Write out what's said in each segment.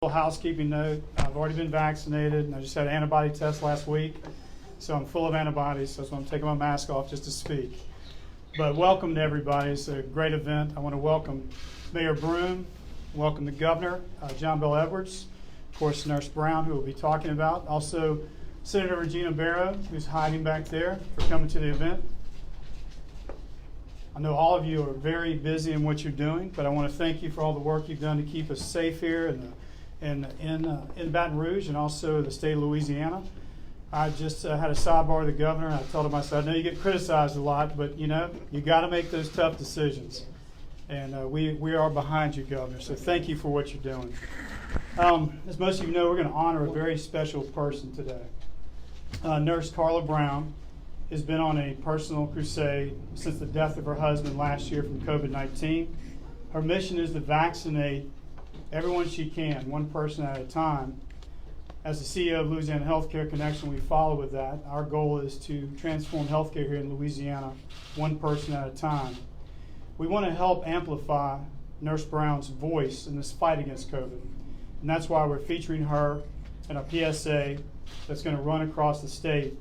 Housekeeping note, I've already been vaccinated and I just had an antibody test last week, so I'm full of antibodies, so I'm taking my mask off just to speak. But welcome to everybody. It's a great event. I want to welcome Mayor Broome, welcome the Governor, John Bel Edwards, of course Nurse Brown, who we'll be talking about, also Senator Regina Barrow, who's hiding back there, for coming to the event. I know all of you are very busy in what you're doing, but I want to thank you for all the work you've done to keep us safe here in Baton Rouge and also the state of Louisiana. I just had a sidebar with the governor, and I told him, I said, I know you get criticized a lot, but you know, you got to make those tough decisions. And we are behind you, Governor, so thank you for what you're doing. As most of you know, we're going to honor a very special person today. Nurse Carla Brown has been on a personal crusade since the death of her husband last year from COVID-19. Her mission is to vaccinate everyone she can, one person at a time. As the CEO of Louisiana Healthcare Connection, we follow with that. Our goal is to transform healthcare here in Louisiana, one person at a time. We want to help amplify Nurse Brown's voice in this fight against COVID. And that's why we're featuring her in a PSA that's going to run across the state.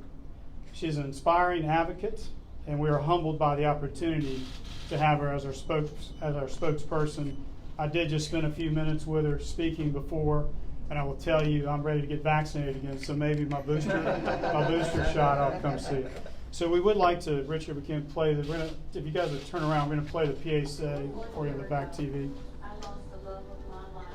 She's an inspiring advocate, and we are humbled by the opportunity to have her as our spokesperson. I did just spend a few minutes with her speaking before, and I will tell you I'm ready to get vaccinated again, so maybe my booster shot, I'll come see it. So we would like to, Richard, we can play, if you guys would turn around, we're going to play the PSA for you on the back TV. I lost the love of my life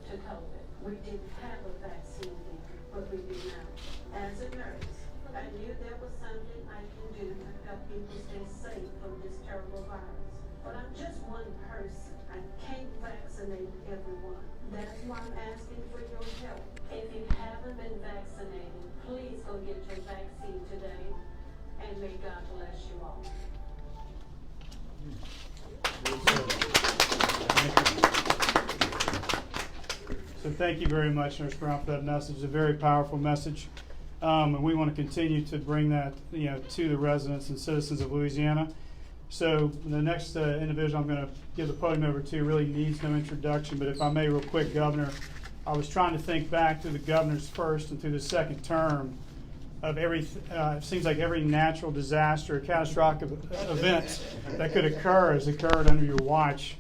to COVID. We didn't have a vaccine then, but we do now. As a nurse, I knew there was something I can do to help people stay safe from this terrible virus. But I'm just one person. I can't vaccinate everyone. That's why I'm asking for your help. If you haven't been vaccinated, please go get your vaccine today, and may God bless you all. So thank you very much, Nurse Brown, for that message. It's a very powerful message. And we want to continue to bring that, to the residents and citizens of Louisiana. So the next individual I'm going to give the podium over to really needs no introduction, but if I may real quick, Governor, I was trying to think back to the governor's first and through the second term of it seems like every natural disaster or catastrophic event that could occur has occurred under your watch,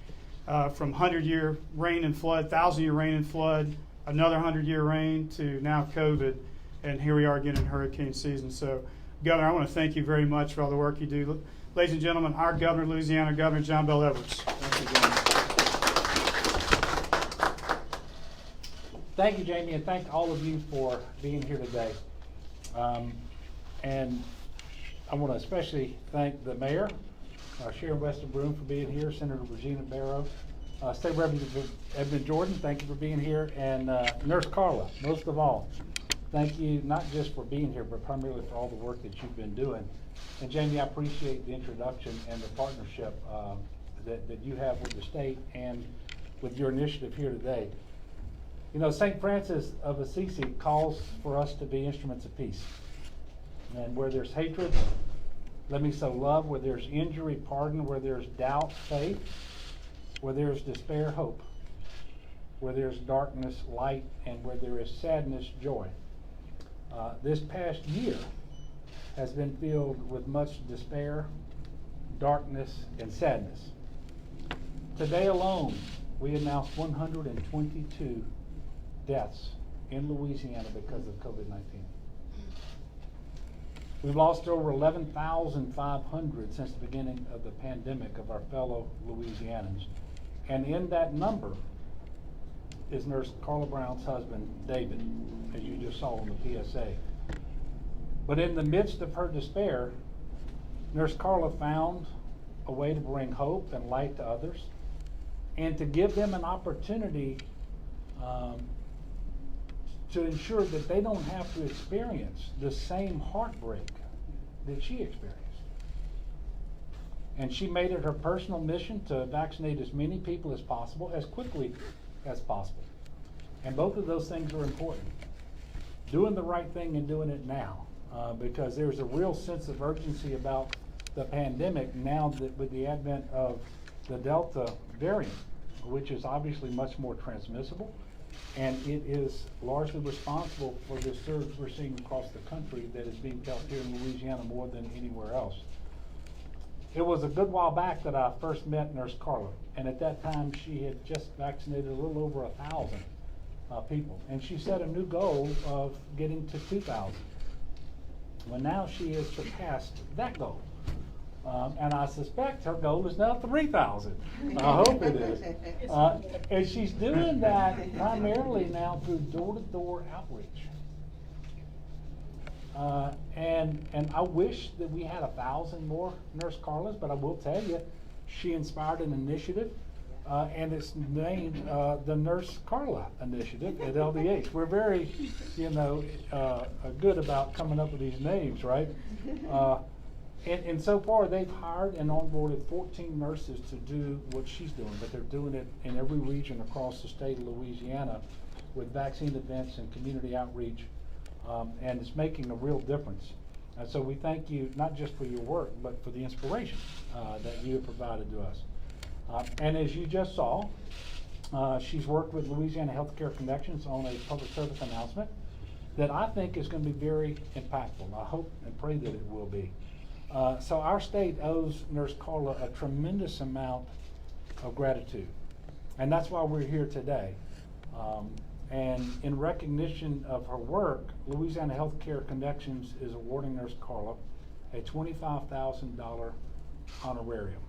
from 100-year rain and flood, 1,000-year rain and flood, another 100-year rain to now COVID, and here we are again in hurricane season. So, Governor, I want to thank you very much for all the work you do. Ladies and gentlemen, our Governor of Louisiana, Governor John Bel Edwards. Thank you, Jamie, and thank all of you for being here today. And I want to especially thank the Mayor, Sharon Weston Broome, for being here, Senator Regina Barrow, State Representative Edmund Jordan, thank you for being here, and Nurse Carla, most of all. Thank you not just for being here, but primarily for all the work that you've been doing. And Jamie, I appreciate the introduction and the partnership that you have with the state and with your initiative here today. You know, St. Francis of Assisi calls for us to be instruments of peace. And where there's hatred, let me sow love. Where there's injury, pardon. Where there's doubt, faith. Where there's despair, hope. Where there's darkness, light. And where there is sadness, joy. This past year has been filled with much despair, darkness, and sadness. Today alone, we announced 122 deaths in Louisiana because of COVID-19. We've lost over 11,500 since the beginning of the pandemic of our fellow Louisianans. And in that number is Nurse Carla Brown's husband, David, as you just saw in the PSA. But in the midst of her despair, Nurse Carla found a way to bring hope and light to others and to give them an opportunity to ensure that they don't have to experience the same heartbreak that she experienced. And she made it her personal mission to vaccinate as many people as possible, as quickly as possible. And both of those things are important. Doing the right thing and doing it now, because there's a real sense of urgency about the pandemic now that with the advent of the Delta variant, which is obviously much more transmissible And it is largely responsible for this surge we're seeing across the country that is being felt here in Louisiana more than anywhere else. It was a good while back that I first met Nurse Carla, and at that time she had just vaccinated a little over 1,000 people, and she set a new goal of getting to 2,000. Well, now she has surpassed that goal. And I suspect her goal is now 3,000. I hope it is. And she's doing that primarily now through door-to-door outreach. And I wish that we had 1,000 more Nurse Carlas, but I will tell you, she inspired an initiative, and it's named the Nurse Carla Initiative at LDH. We're very, good about coming up with these names, right? And so far, they've hired and onboarded 14 nurses to do what she's doing, but they're doing it in every region across the state of Louisiana with vaccine events and community outreach, and it's making a real difference. And so we thank you not just for your work, but for the inspiration that you have provided to us. And as you just saw, she's worked with Louisiana Healthcare Connections on a public service announcement that I think is going to be very impactful. I hope and pray that it will be. So our state owes Nurse Carla a tremendous amount of gratitude, and that's why we're here today. And in recognition of her work, Louisiana Healthcare Connections is awarding Nurse Carla a $25,000 honorarium.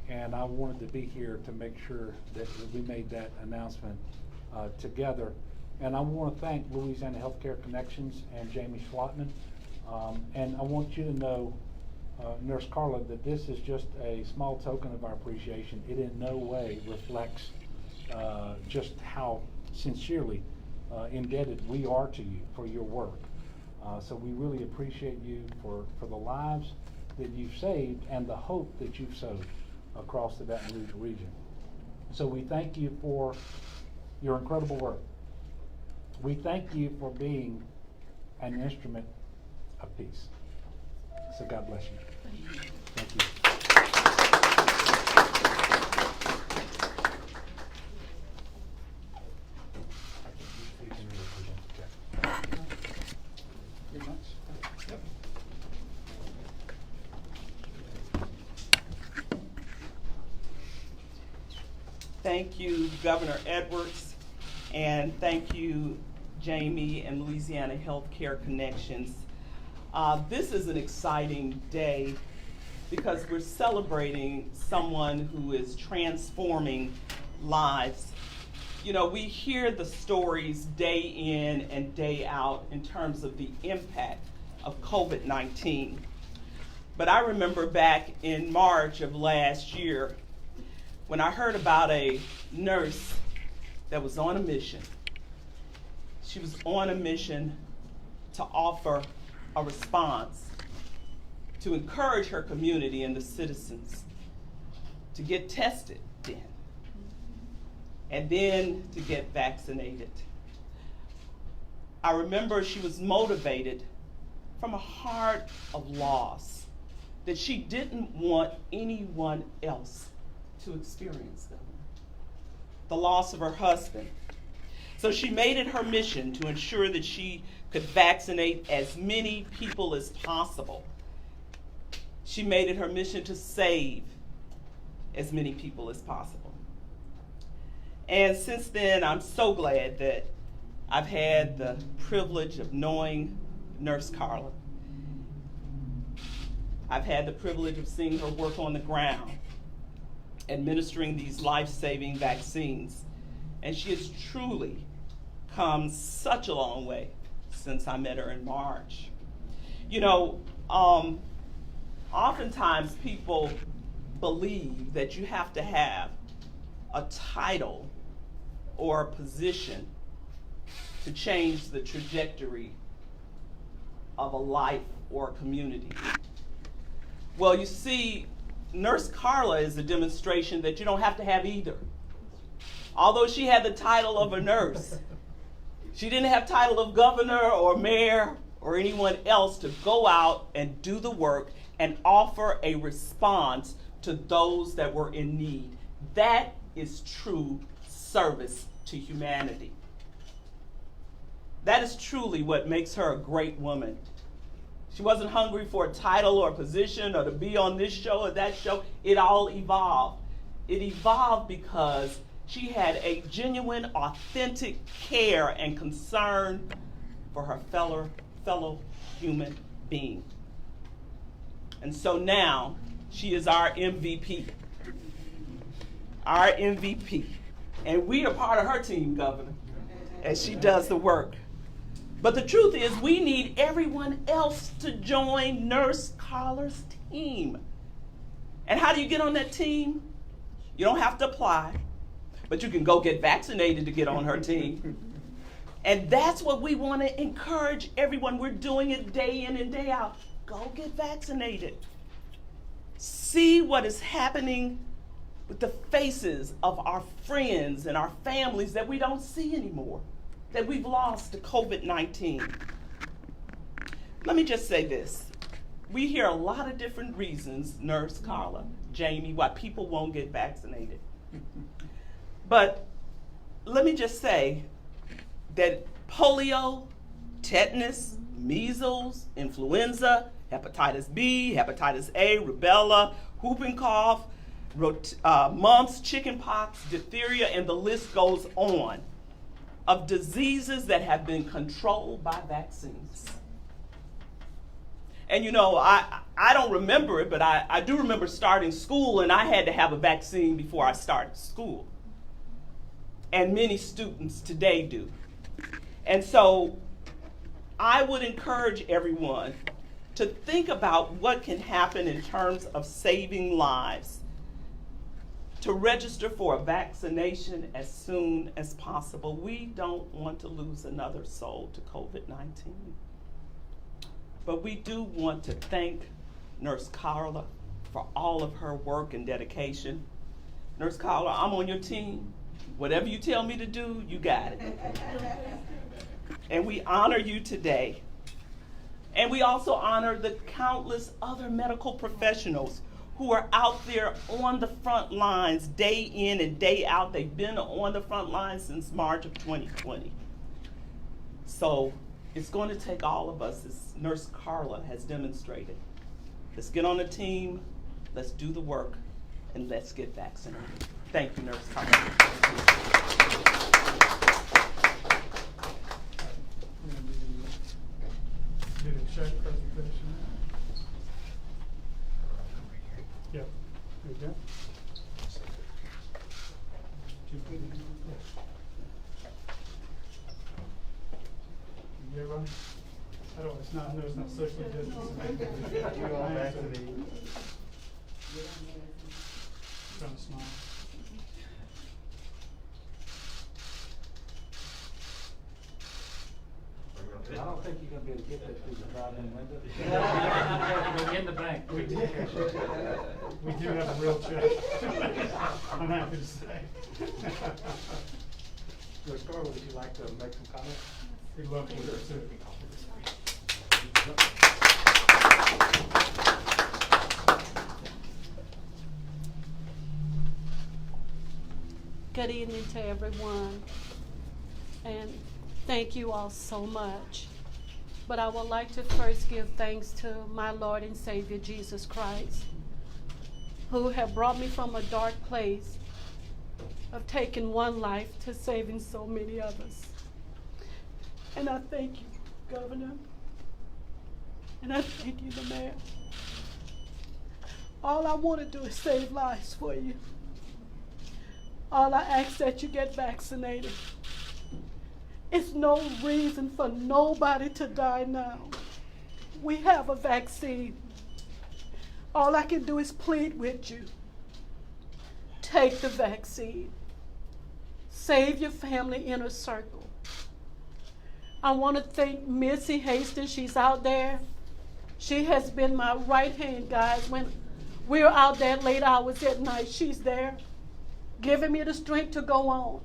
And I wanted to be here to make sure that we made that announcement together. And I want to thank Louisiana Healthcare Connections and Jamie Schlotman. And I want you to know, Nurse Carla, that this is just a small token of our appreciation. It in no way reflects just how sincerely indebted we are to you for your work. So we really appreciate you for the lives that you've saved and the hope that you've sowed across the Baton Rouge region. So we thank you for your incredible work. We thank you for being an instrument of peace. So God bless you. Thank you. Thank you, Governor Edwards, and thank you, Jamie and Louisiana Healthcare Connections. This is an exciting day because we're celebrating someone who is transforming lives. You know, we hear the stories day in and day out in terms of the impact of COVID-19. But I remember back in March of last year when I heard about a nurse that was on a mission. She was on a mission to offer a response to encourage her community and the citizens to get tested then, and then to get vaccinated. I remember she was motivated from a heart of loss that she didn't want anyone else to experience them. The loss of her husband. So she made it her mission to ensure that she could vaccinate as many people as possible. She made it her mission to save as many people as possible. And since then, I'm so glad that I've had the privilege of knowing Nurse Carla. I've had the privilege of seeing her work on the ground, administering these life-saving vaccines. And she has truly come such a long way since I met her in March. You know, oftentimes people believe that you have to have a title or a position to change the trajectory of a life or a community. Well, you see, Nurse Carla is a demonstration that you don't have to have either. Although she had the title of a nurse, she didn't have title of governor or mayor or anyone else to go out and do the work and offer a response to those that were in need. That is true service to humanity. That is truly what makes her a great woman. She wasn't hungry for a title or a position or to be on this show or that show. It all evolved. It evolved because she had a genuine, authentic care and concern for her fellow human being. And so now she is our MVP. Our MVP. And we are part of her team, Governor, as she does the work. But the truth is, we need everyone else to join Nurse Carla's team. And how do you get on that team? You don't have to apply, but you can go get vaccinated to get on her team. And that's what we want to encourage everyone. We're doing it day in and day out. Go get vaccinated. See what is happening with the faces of our friends and our families that we don't see anymore, that we've lost to COVID-19. Let me just say this. We hear a lot of different reasons, Nurse Carla, Jamie, why people won't get vaccinated. But let me just say that polio, tetanus, measles, influenza, hepatitis B, hepatitis A, rubella, whooping cough, mumps, chickenpox, diphtheria, and the list goes on of diseases that have been controlled by vaccines. And you know, I don't remember it, but I do remember starting school, and I had to have a vaccine before I started school. And many students today do. And so I would encourage everyone to think about what can happen in terms of saving lives, to register for a vaccination as soon as possible. We don't want to lose another soul to COVID-19. But we do want to thank Nurse Carla for all of her work and dedication. Nurse Carla, I'm on your team. Whatever you tell me to do, you got it. And we honor you today. And we also honor the countless other medical professionals who are out there on the front lines day in and day out. They've been on the front lines since March of 2020. So it's going to take all of us, as Nurse Carla has demonstrated. Let's get on the team, let's do the work, and let's get vaccinated. Thank you, Nurse Carla. Do the check presentation. Yep. There you go. You everybody? I don't, it's not, no, it's not social distancing. You're all back to the. Trying to smile. I don't think you're gonna be able to get that through the drive-in window. You have to go in the bank. We do have a real check. I'm happy to say. Nurse Carla, would you like to make some comments? We'd love to hear it too. Good evening to everyone, and thank you all so much. But I would like to first give thanks to my Lord and Savior Jesus Christ, who have brought me from a dark place of taking one life to saving so many others. And I thank you, Governor, and I thank you, the Mayor. All I want to do is save lives for you. All I ask that you get vaccinated. It's no reason for nobody to die now. We have a vaccine. All I can do is plead with you. Take the vaccine. Save your family inner circle. I want to thank Missy Hastings. She's out there. She has been my right hand, guys. When we're out there late hours at night, she's there, giving me the strength to go on.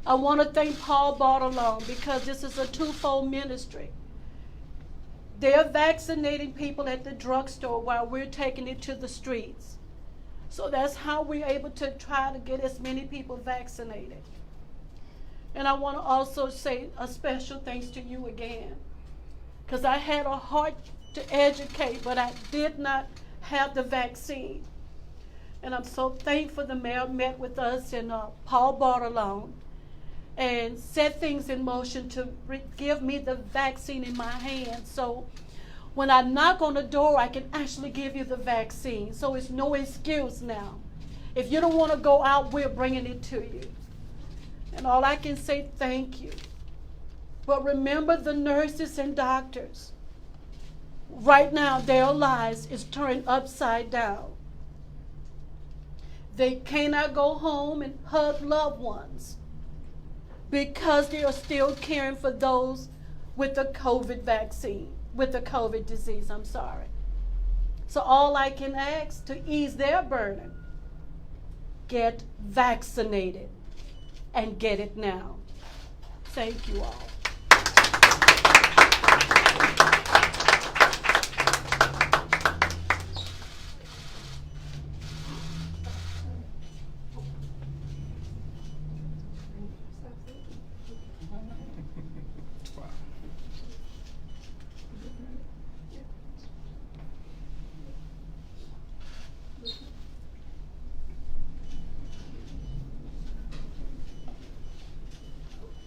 I want to thank Paul Bartolome, because this is a twofold ministry. They're vaccinating people at the drugstore while we're taking it to the streets. So that's how we're able to try to get as many people vaccinated. And I want to also say a special thanks to you again, because I had a heart to educate, but I did not have the vaccine. And I'm so thankful the mayor met with us and Paul Bartalone and set things in motion to give me the vaccine in my hand. So when I knock on the door, I can actually give you the vaccine. So it's no excuse now. If you don't want to go out, we're bringing it to you. And all I can say, thank you. But remember the nurses and doctors. Right now, their lives is turned upside down. They cannot go home and hug loved ones because they are still caring for those with the COVID vaccine, with the COVID disease, I'm sorry. So all I can ask to ease their burden, get vaccinated and get it now. Thank you all.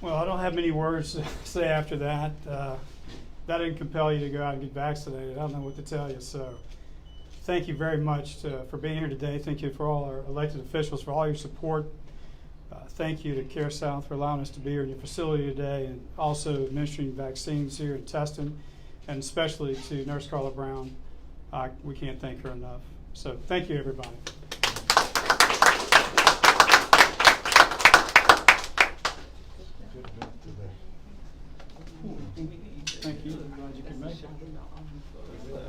Well, I don't have many words to say after that. That didn't compel you to go out and get vaccinated. I don't know what to tell you. So thank you very much for being here today. Thank you for all our elected officials for all your support. Thank you to Care South for allowing us to be here in your facility today, and also administering vaccines here and testing, and especially to Nurse Carla Brown. We can't thank her enough. So thank you, everybody. Thank you. I'm glad you could make it.